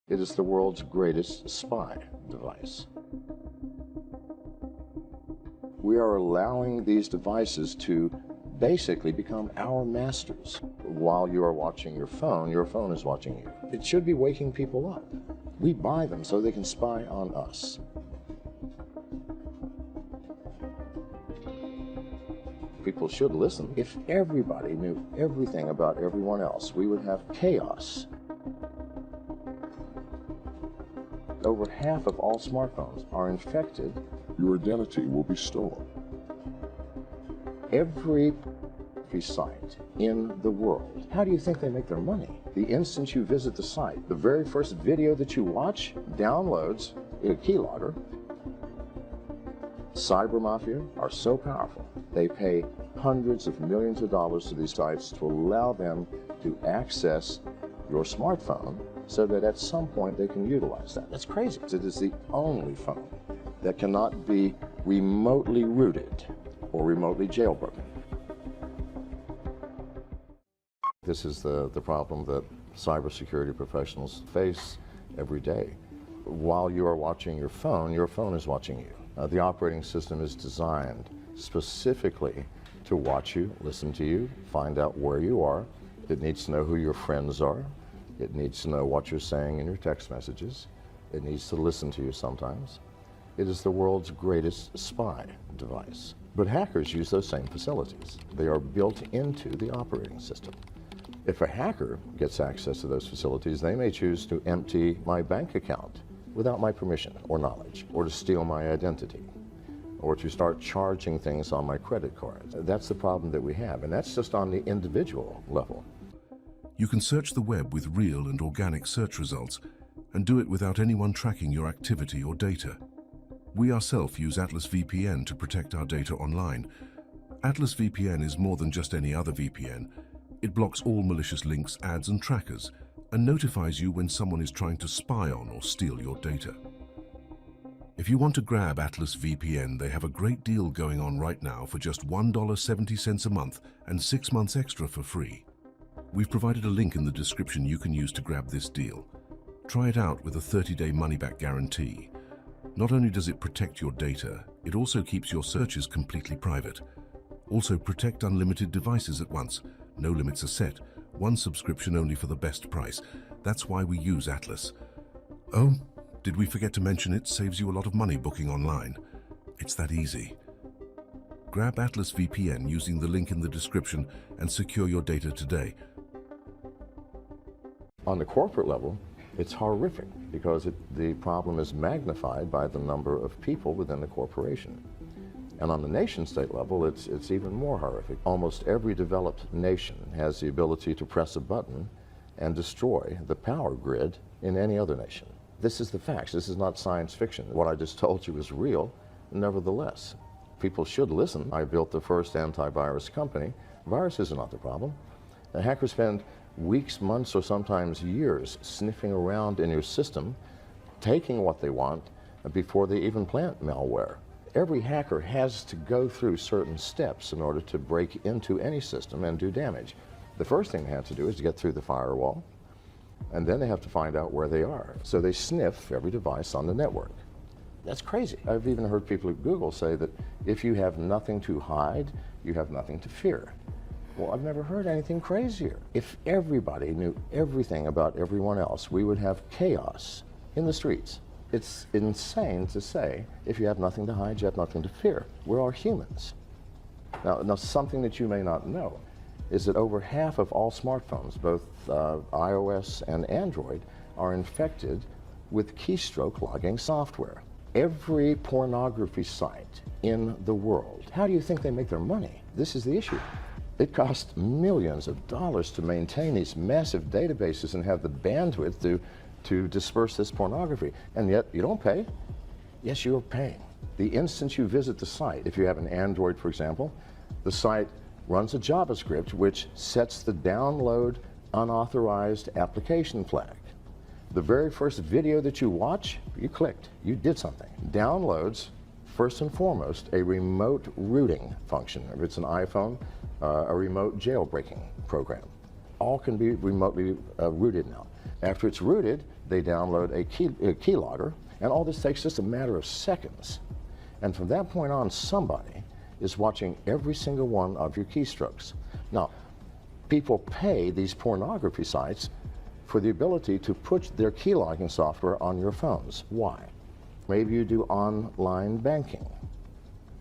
It is the world's greatest spy device. We are allowing these devices to basically become our masters. While you are watching your phone is watching you. It should be waking people up. We buy them so they can spy on us. People should listen. If everybody knew everything about everyone else, we would have chaos. Over half of all smartphones are infected. Your identity will be stolen. Every site in the world, how do you think they make their money? The instant you visit the site, the very first video that you watch downloads a keylogger. Cyber mafia are so powerful, they pay hundreds of millions of dollars to these sites to allow them to access your smartphone so that at some point they can utilize that. That's crazy. It is the only phone that cannot be remotely rooted or remotely jailbroken. This is the problem that cybersecurity professionals face every day. While you are watching your phone is watching you. The operating system is designed specifically to watch you, listen to you, find out where you are. It needs to know who your friends are. It needs to know what you're saying in your text messages. It needs to listen to you sometimes. It is the world's greatest spy device. But hackers use those same facilities. They are built into the operating system. If a hacker gets access to those facilities, they may choose to empty my bank account without my permission or knowledge, or to steal my identity, or to start charging things on my credit cards. That's the problem that we have, and that's just on the individual level. You can search the web with real and organic search results and do it without anyone tracking your activity or data. We ourselves use Atlas VPN to protect our data online. Atlas VPN is more than just any other VPN. It blocks all malicious links, ads, and trackers, and notifies you when someone is trying to spy on or steal your data. If you want to grab Atlas VPN, they have a great deal going on right now for just $1.70 a month and 6 months extra for free. We've provided a link in the description you can use to grab this deal. Try it out with a 30-day money-back guarantee. Not only does it protect your data, it also keeps your searches completely private. Also, protect unlimited devices at once. No limits are set. One subscription only for the best price. That's why we use Atlas. Oh, did we forget to mention it saves you a lot of money booking online? It's that easy. Grab Atlas VPN using the link in the description and secure your data today. On the corporate level, it's horrific because the problem is magnified by the number of people within the corporation. And on the nation-state level, it's even more horrific. Almost every developed nation has the ability to press a button and destroy the power grid in any other nation. This is the facts. This is not science fiction. What I just told you is real, nevertheless. People should listen. I built the first antivirus company. Viruses are not the problem. The hackers spend weeks, months, or sometimes years sniffing around in your system, taking what they want before they even plant malware. Every hacker has to go through certain steps in order to break into any system and do damage. The first thing they have to do is to get through the firewall, and then they have to find out where they are. So they sniff every device on the network. That's crazy. I've even heard people at Google say that if you have nothing to hide, you have nothing to fear. Well, I've never heard anything crazier. If everybody knew everything about everyone else, we would have chaos in the streets. It's insane to say, if you have nothing to hide, you have nothing to fear. We're all humans. Now something that you may not know is that over half of all smartphones, both iOS and Android, are infected with keystroke logging software. Every pornography site in the world, how do you think they make their money? This is the issue. It costs millions of dollars to maintain these massive databases and have the bandwidth to disperse this pornography, and yet you don't pay. Yes, you're paying. The instant you visit the site, if you have an Android, for example, the site runs a JavaScript which sets the download unauthorized application flag. The very first video that you watch, you clicked, you did something. Downloads, first and foremost, a remote rooting function. If it's an iPhone, a remote jailbreaking program. All can be remotely rooted now. After it's rooted, they download a keylogger, and all this takes just a matter of seconds. And from that point on, somebody is watching every single one of your keystrokes. Now, people pay these pornography sites for the ability to put their keylogging software on your phones. Why? Maybe you do online banking,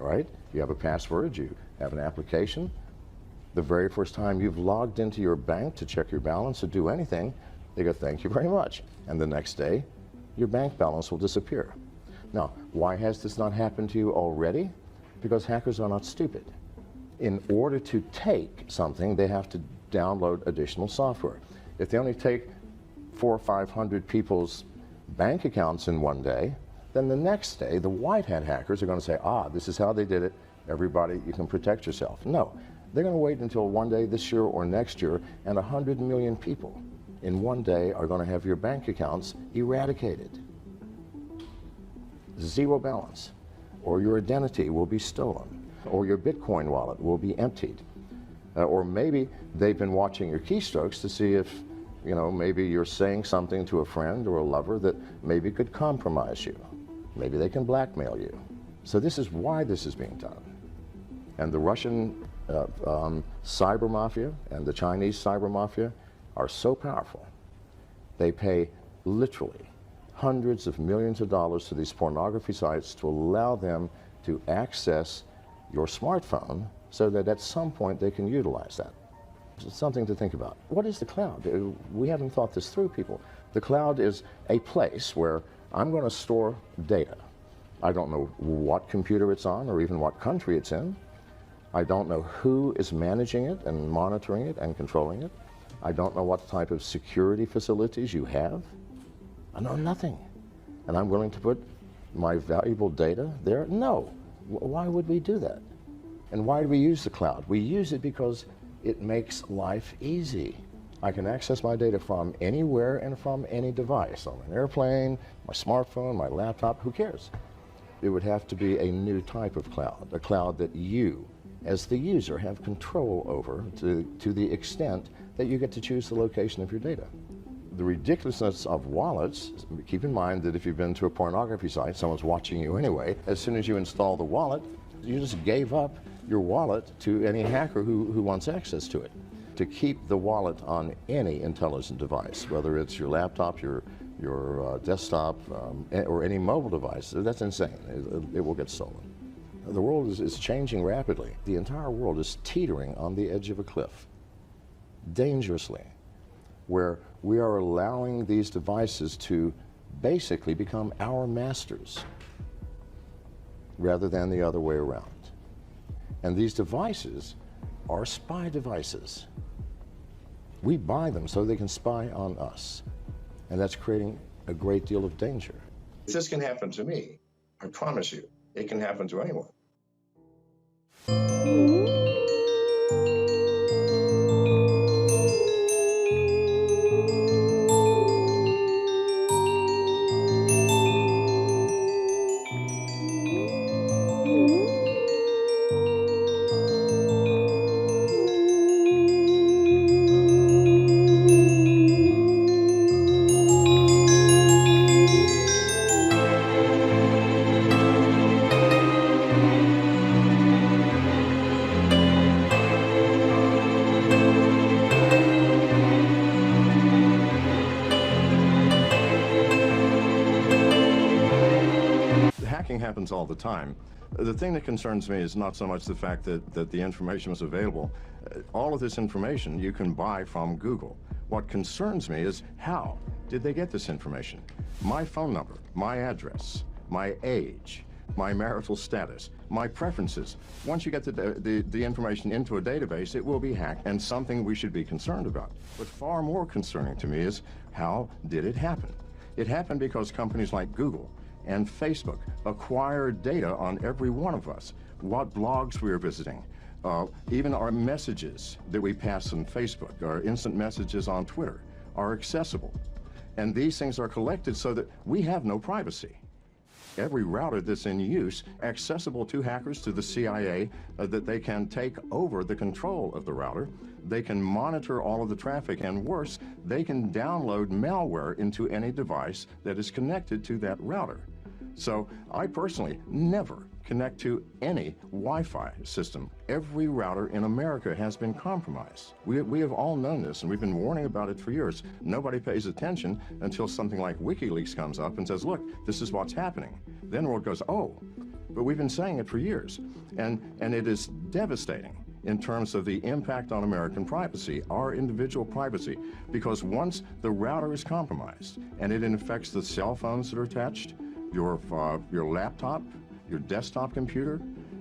all right? You have a password, you have an application. The very first time you've logged into your bank to check your balance or do anything, they go, thank you very much. And the next day, your bank balance will disappear. Now, why has this not happened to you already? Because hackers are not stupid. In order to take something, they have to download additional software. If they only take 400 or 500 people's bank accounts in one day, then the next day, the white hat hackers are going to say, ah, this is how they did it. Everybody, you can protect yourself. No, they're going to wait until one day this year or next year, and 100 million people in one day are going to have your bank accounts eradicated. Zero balance, or your identity will be stolen, or your Bitcoin wallet will be emptied. Or maybe they've been watching your keystrokes to see if, you know, maybe you're saying something to a friend or a lover that maybe could compromise you. Maybe they can blackmail you. So this is why this is being done. And the Russian cyber mafia and the Chinese cyber mafia are so powerful. They pay literally hundreds of millions of dollars to these pornography sites to allow them to access your smartphone so that at some point they can utilize that. It's something to think about. What is the cloud? We haven't thought this through, people. The cloud is a place where I'm going to store data. I don't know what computer it's on or even what country it's in. I don't know who is managing it and monitoring it and controlling it. I don't know what type of security facilities you have. I know nothing. And I'm willing to put my valuable data there? No. Why would we do that? And why do we use the cloud? We use it because it makes life easy. I can access my data from anywhere and from any device, on an airplane, my smartphone, my laptop, who cares? It would have to be a new type of cloud, a cloud that you, as the user, have control over to the extent that you get to choose the location of your data. The ridiculousness of wallets, keep in mind that if you've been to a pornography site, someone's watching you anyway. As soon as you install the wallet, you just gave up your wallet to any hacker who wants access to it. To keep the wallet on any intelligent device, whether it's your laptop, your desktop, or any mobile device, that's insane. It will get stolen. The world is changing rapidly. The entire world is teetering on the edge of a cliff, dangerously, where we are allowing these devices to basically become our masters rather than the other way around. And these devices are spy devices. We buy them so they can spy on us. And that's creating a great deal of danger. If this can happen to me, I promise you, it can happen to anyone. Hacking happens all the time. The thing that concerns me is not so much the fact that the information is available. All of this information you can buy from Google. What concerns me is how did they get this information? My phone number, my address, my age, my marital status, my preferences. Once you get the information into a database, it will be hacked, and something we should be concerned about. But far more concerning to me is how did it happen? It happened because companies like Google and Facebook acquired data on every one of us, what blogs we are visiting, even our messages that we pass on Facebook, our instant messages on Twitter are accessible. And these things are collected so that we have no privacy. every router that's in use accessible to hackers, to the CIA, that they can take over the control of the router. They can monitor all of the traffic, and worse, they can download malware into any device that is connected to that router. So I personally never connect to any Wi-Fi system. Every router in America has been compromised. We have all known this, and we've been warning about it for years. Nobody pays attention until something like WikiLeaks comes up and says, look, this is what's happening. Then the world goes, oh, but we've been saying it for years. And it is devastating in terms of the impact on American privacy, our individual privacy, because once the router is compromised and it infects the cell phones that are attached, your laptop, your desktop computer,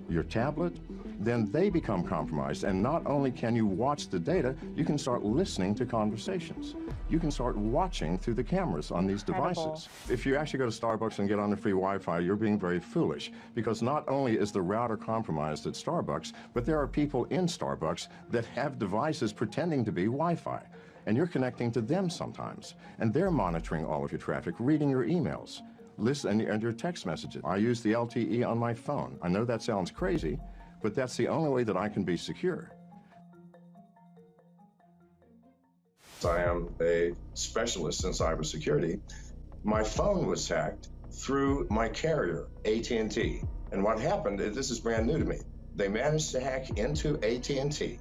your tablet, then they become compromised. And not only can you watch the data, you can start listening to conversations. You can start watching through the cameras on these devices. If you actually go to Starbucks and get on the free Wi-Fi, you're being very foolish, because not only is the router compromised at Starbucks, but there are people in Starbucks that have devices pretending to be Wi-Fi. And you're connecting to them sometimes. And they're monitoring all of your traffic, reading your emails, listen, and your text messages. I use the LTE on my phone. I know that sounds crazy, but that's the only way that I can be secure. I am a specialist in cybersecurity. My phone was hacked through my carrier, AT&T. And what happened, this is brand new to me. They managed to hack into AT&T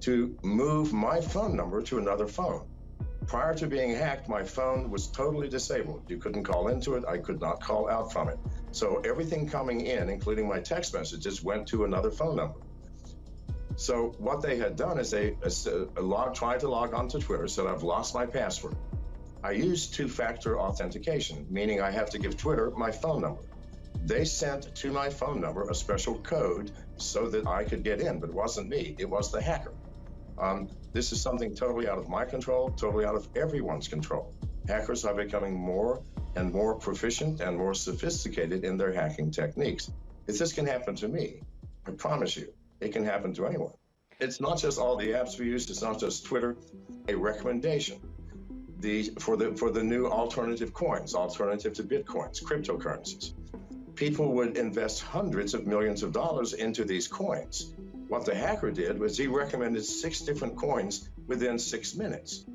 to move my phone number to another phone. Prior to being hacked, my phone was totally disabled. You couldn't call into it. I could not call out from it. So everything coming in, including my text messages, went to another phone number. So what they had done is they tried to log onto Twitter, said I've lost my password. I used two-factor authentication, meaning I have to give Twitter my phone number. They sent to my phone number a special code so that I could get in, but it wasn't me, it was the hacker. This is something totally out of my control, totally out of everyone's control. Hackers are becoming more and more proficient and more sophisticated in their hacking techniques. If this can happen to me, I promise you, it can happen to anyone. It's not just all the apps we use, it's not just Twitter. A recommendation for the new alternative coins, alternative to Bitcoins, cryptocurrencies. People would invest hundreds of millions of dollars into these coins. What the hacker did was he recommended 6 different coins within 6 minutes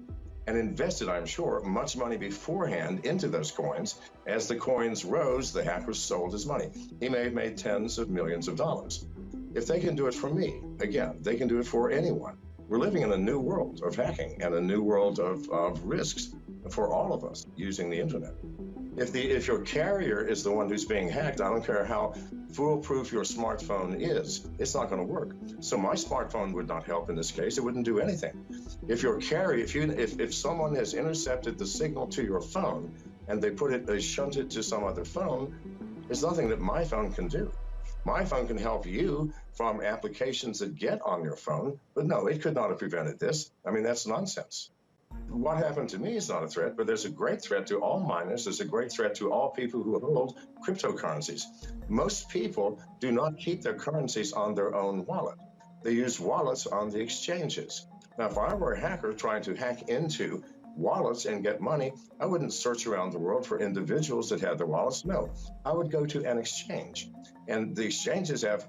and invested, I'm sure, much money beforehand into those coins. As the coins rose, the hacker sold his money. He may have made tens of millions of dollars. If they can do it for me, again, they can do it for anyone. We're living in a new world of hacking and a new world of risks for all of us using the internet. If your carrier is the one who's being hacked, I don't care how foolproof your smartphone is, it's not going to work. So my smartphone would not help in this case. It wouldn't do anything. If your carrier, if someone has intercepted the signal to your phone and they shunt it to some other phone, there's nothing that my phone can do. My phone can help you from applications that get on your phone, but no, it could not have prevented this. I mean, that's nonsense. What happened to me is not a threat, but there's a great threat to all miners. There's a great threat to all people who hold cryptocurrencies. Most people do not keep their currencies on their own wallet. They use wallets on the exchanges. Now, if I were a hacker trying to hack into wallets and get money, I wouldn't search around the world for individuals that had their wallets. No, I would go to an exchange. And the exchanges have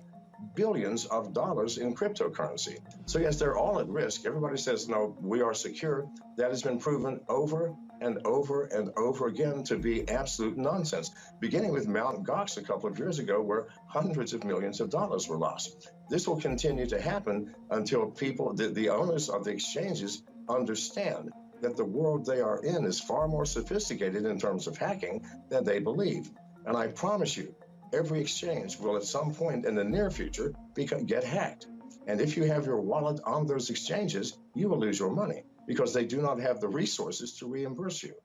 billions of dollars in cryptocurrency. So yes, they're all at risk. Everybody says, no, we are secure. That has been proven over and over and over again to be absolute nonsense, beginning with Mt. Gox a couple of years ago, where hundreds of millions of dollars were lost. This will continue to happen until people, the owners of the exchanges, understand that the world they are in is far more sophisticated in terms of hacking than they believe. And I promise you, every exchange will at some point in the near future get hacked. And if you have your wallet on those exchanges, you will lose your money because they do not have the resources to reimburse you.